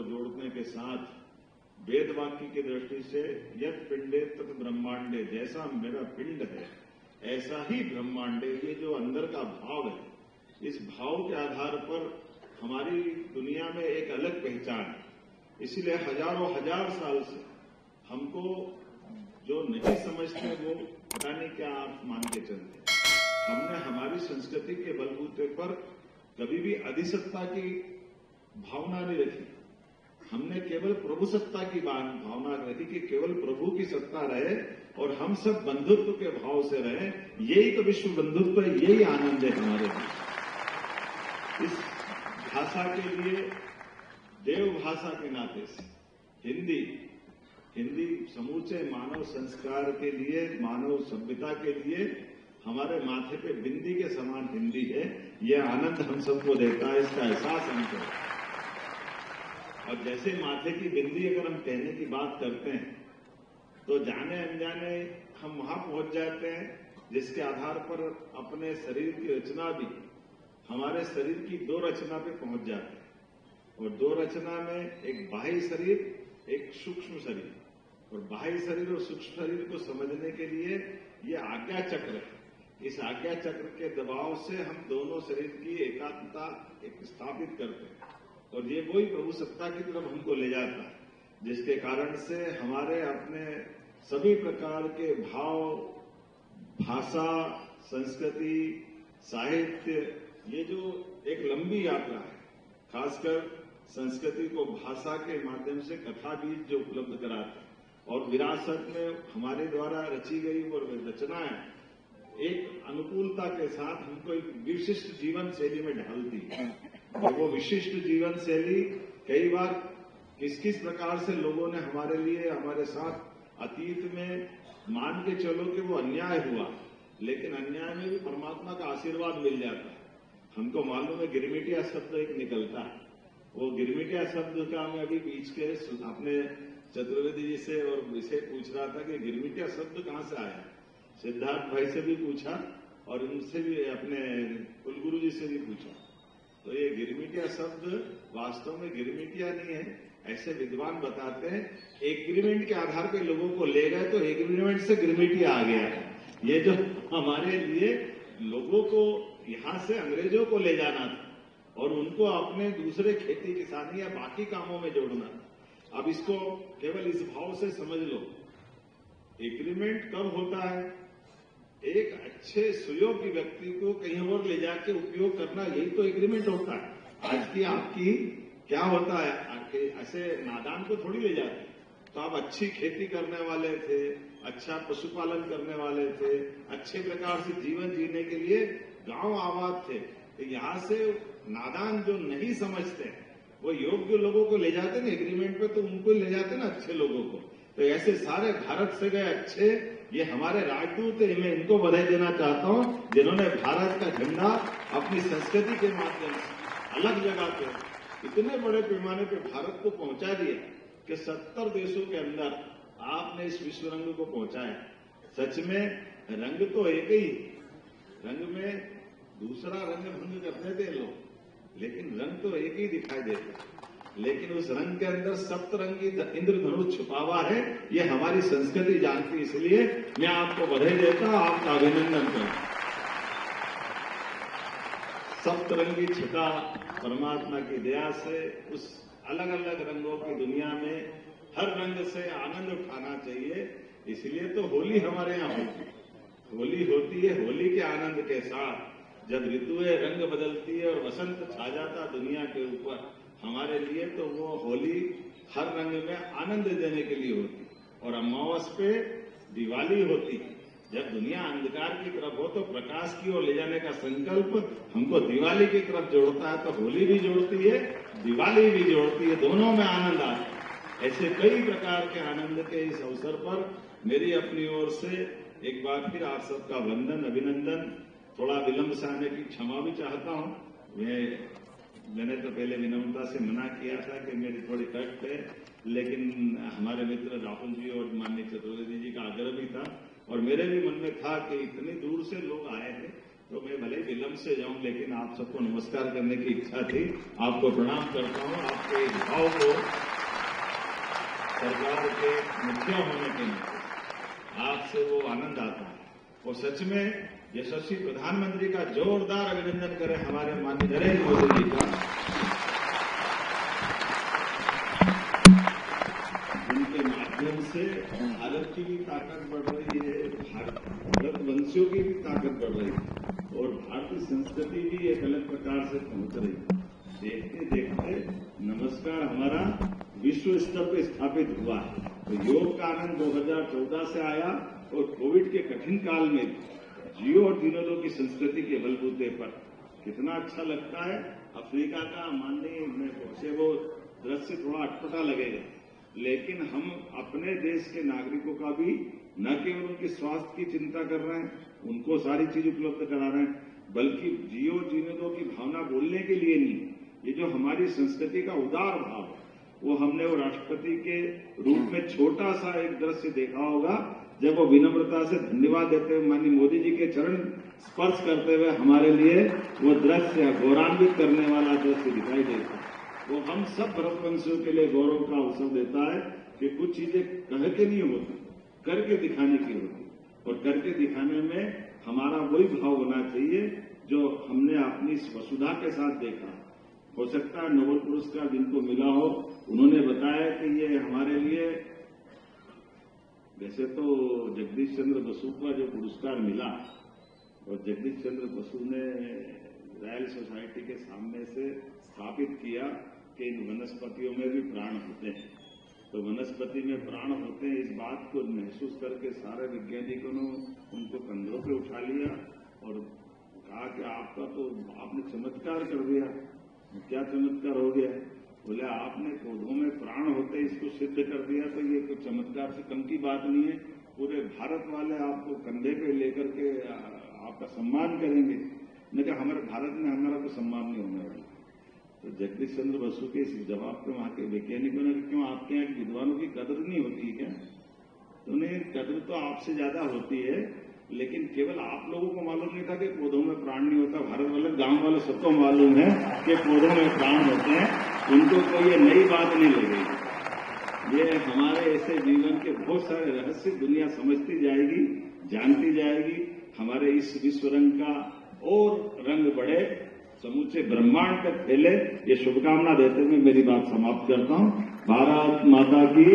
जोड़ने के साथ वेद वाक्य की दृष्टि से यत पिंडे तत् ब्रह्मांडे, जैसा मेरा पिंड है ऐसा ही ब्रह्मांडे, ये जो अंदर का भाव है, इस भाव के आधार पर हमारी दुनिया में एक अलग पहचान है। इसीलिए हजारों हजार साल से हमको जो नहीं समझते वो पता नहीं क्या अर्थ मान के चलते। हमने हमारी संस्कृति के बलबूते पर कभी भी अधिसत्ता की भावना नहीं रखी। हमने केवल प्रभु सत्ता की भावना रखी कि केवल प्रभु की सत्ता रहे और हम सब बंधुत्व के भाव से रहे। यही तो विश्व बंधुत्व है, यही आनंद है हमारे लिए। इस भाषा के लिए देव भाषा के नाते से हिंदी समूचे मानव संस्कार के लिए, मानव सभ्यता के लिए हमारे माथे पे बिंदी के समान हिंदी है। यह आनंद हम सबको देता है, इसका एहसास हमको। और जैसे माथे की बिंदी अगर हम कहने की बात करते हैं तो जाने अनजाने हम वहां पहुंच जाते हैं जिसके आधार पर अपने शरीर की रचना भी हमारे शरीर की दो रचना पे पहुंच जाते हैं। और दो रचना में एक बाह्य शरीर, एक सूक्ष्म शरीर। और बाह्य शरीर और सूक्ष्म शरीर को समझने के लिए ये आज्ञा चक्र है। इस आज्ञा चक्र के दबाव से हम दोनों शरीर की एकात्मता स्थापित करते हैं और ये वही प्रभु सत्ता की तरफ हमको ले जाता है, जिसके कारण से हमारे अपने सभी प्रकार के भाव, भाषा, संस्कृति, साहित्य, ये जो एक लंबी यात्रा है, खासकर संस्कृति को भाषा के माध्यम से कथा बीज जो उपलब्ध कराते हैं और विरासत में हमारे द्वारा रची गई और रचनाएं एक अनुकूलता के साथ हमको एक विशिष्ट जीवन शैली में ढालती है। और वो विशिष्ट जीवन शैली कई बार किस किस प्रकार से लोगों ने हमारे लिए, हमारे साथ अतीत में मान के चलो कि वो अन्याय हुआ, लेकिन अन्याय में भी परमात्मा का आशीर्वाद मिल जाता है। हमको मालूम है गिरमिटिया शब्द एक निकलता है। वो गिरमिटिया शब्द का मैं अभी बीच के अपने चतुर्वेदी जी से और इसे पूछ रहा था कि गिरमिटिया शब्द कहां से आया। सिद्धार्थ भाई से भी पूछा और उनसे भी, अपने कुलगुरु जी से भी पूछा। तो ये गिरमिटिया शब्द वास्तव में गिरमिटिया नहीं है, ऐसे विद्वान बताते हैं एग्रीमेंट के आधार पर लोगों को ले गए तो एग्रीमेंट से गिरमिटिया आ गया है। ये जो हमारे लिए लोगों को यहां से अंग्रेजों को ले जाना था और उनको अपने दूसरे खेती किसानी या बाकी कामों में जोड़ना था। अब इसको केवल इस भाव से समझ लो, एग्रीमेंट कब होता है, एक अच्छे सुयोग्य व्यक्ति को कहीं और ले जाके उपयोग करना, यही तो एग्रीमेंट होता है। आज की आपकी क्या होता है, ऐसे नादान को थोड़ी ले जाते। तो आप अच्छी खेती करने वाले थे, अच्छा पशुपालन करने वाले थे, अच्छे प्रकार से जीवन जीने के लिए गांव आबाद थे। तो यहां से नादान जो नहीं समझते वो योग्य लोगों को ले जाते ना एग्रीमेंट पे, तो उनको ले जाते ना अच्छे लोगों को। तो ऐसे सारे भारत से गए अच्छे ये हमारे राजदूत हैं। मैं इनको बधाई देना चाहता हूं जिन्होंने भारत का झंडा अपनी संस्कृति के माध्यम से अलग जगह पे इतने बड़े पैमाने पे भारत को पहुंचा दिया कि 70 देशों के अंदर आपने इस विश्व रंग को पहुंचाया। सच में रंग तो एक ही, रंग में दूसरा रंग भंग करते थे लोग, लेकिन रंग तो एक ही दिखाई देता। लेकिन उस रंग के अंदर सप्तरंगी इंद्रधनुष छुपा हुआ है, ये हमारी संस्कृति जानती। इसलिए मैं आपको बधाई देता हूं, आपका अभिनंदन करता हूं। सप्तरंगी छटा परमात्मा की दया से उस अलग अलग रंगों की दुनिया में हर रंग से आनंद उठाना चाहिए। इसलिए तो होली हमारे यहाँ होती है। होली होती है होली के आनंद के साथ, जब ऋतुएं रंग बदलती है और वसंत छा जाता दुनिया के ऊपर। हमारे लिए तो वो होली हर रंग में आनंद देने के लिए होती। और अमावस पे दिवाली होती। जब दुनिया अंधकार की तरफ हो तो प्रकाश की ओर ले जाने का संकल्प हमको दिवाली की तरफ जोड़ता है। तो होली भी जोड़ती है, दिवाली भी जोड़ती है, दोनों में आनंद आता है। ऐसे कई प्रकार के आनंद के इस अवसर पर मेरी अपनी ओर से एक बार फिर आप सबका वंदन, अभिनंदन। थोड़ा विलंब से आने की क्षमा भी चाहता हूं। मैंने तो पहले विनम्रता से मना किया था कि मेरी थोड़ी कष्ट है, लेकिन हमारे मित्र राहुल जी और माननीय चतुर्वेदी जी का आग्रह भी था और मेरे भी मन में था कि इतनी दूर से लोग आए थे तो मैं भले विलंब से जाऊं, लेकिन आप सबको नमस्कार करने की इच्छा थी। आपको प्रणाम करता हूं। आपके इस भाव को सरकार के मुखिया होने के लिए आपसे वो आनंद आता है। और सच में यशस्वी प्रधानमंत्री का जोरदार अभिनंदन करें हमारे माननीय नरेंद्र मोदी जी का, जिनके माध्यम से भारत की भी ताकत बढ़ रही है, भारतवंशियों की भी ताकत बढ़ रही है और भारतीय संस्कृति भी एक अलग प्रकार से पहुंच रही है। देखते देखते नमस्कार हमारा विश्व स्तर पर स्थापित हुआ है। तो योग का आनंद 2014 से आया और कोविड के कठिन काल में जियो और जीने दो की संस्कृति के बलबूते पर कितना अच्छा लगता है। अफ्रीका का माननीय में पहुंचे वो दृश्य थोड़ा अटपटा लगेगा, लेकिन हम अपने देश के नागरिकों का भी न केवल उनके स्वास्थ्य की चिंता कर रहे हैं, उनको सारी चीज उपलब्ध करा रहे हैं, बल्कि जियो जीने दो की भावना बोलने के लिए नहीं, ये जो हमारी संस्कृति का उदार भाव है वो हमने वो राष्ट्रपति के रूप में छोटा सा एक दृश्य देखा होगा, जब वो विनम्रता से धन्यवाद देते हुए माननीय मोदी जी के चरण स्पर्श करते हुए हमारे लिए वो दृश्य गौरवान्वित करने वाला दृश्य दिखाई देता है। वो हम सब भारतवंशियों के लिए गौरव का अवसर देता है कि कुछ चीजें कह के नहीं होती, करके दिखाने की होती, और करके दिखाने में हमारा वही भाव होना चाहिए जो हमने अपनी वसुधा के साथ देखा। हो सकता है नोबेल पुरस्कार जिनको मिला हो, उन्होंने बताया कि ये हमारे लिए, वैसे तो जगदीश चंद्र बसु का जो पुरस्कार मिला, और जगदीश चंद्र बसु ने रॉयल सोसाइटी के सामने से स्थापित किया कि इन वनस्पतियों में भी प्राण होते हैं। तो वनस्पति में प्राण होते हैं, इस बात को महसूस करके सारे वैज्ञानिकों ने उनको कंधों पे उठा लिया और कहा कि आपका तो आपने चमत्कार कर दिया। क्या चमत्कार हो गया? बोले आपने पौधों में प्राण होते इसको सिद्ध कर दिया, तो ये तो चमत्कार से कम की बात नहीं है। पूरे भारत वाले आपको कंधे पे लेकर के आपका सम्मान करेंगे। मैं कहा हमारे भारत में हमारा तो सम्मान नहीं होने वाला। तो जगदीश चंद्र बसु के इस जवाब पे वहां के वैज्ञानिकों ने क्यों आपके यहाँ विद्वानों की कदर नहीं होती क्या? तो उन्हें कदर तो आपसे ज्यादा होती है, लेकिन केवल आप लोगों को मालूम नहीं था कि पौधों में प्राण नहीं होता। भारत वाले गांव वाले सबको मालूम है कि पौधों में प्राण होते हैं, उनको कोई ये नई बात नहीं लगेगी। ये हमारे ऐसे जीवन के बहुत सारे रहस्य दुनिया समझती जाएगी, जानती जाएगी। हमारे इस विश्व रंग का और रंग बढ़े, समूचे ब्रह्मांड तक फैले, ये शुभकामना देते हुए मेरी बात समाप्त करता हूं। भारत माता की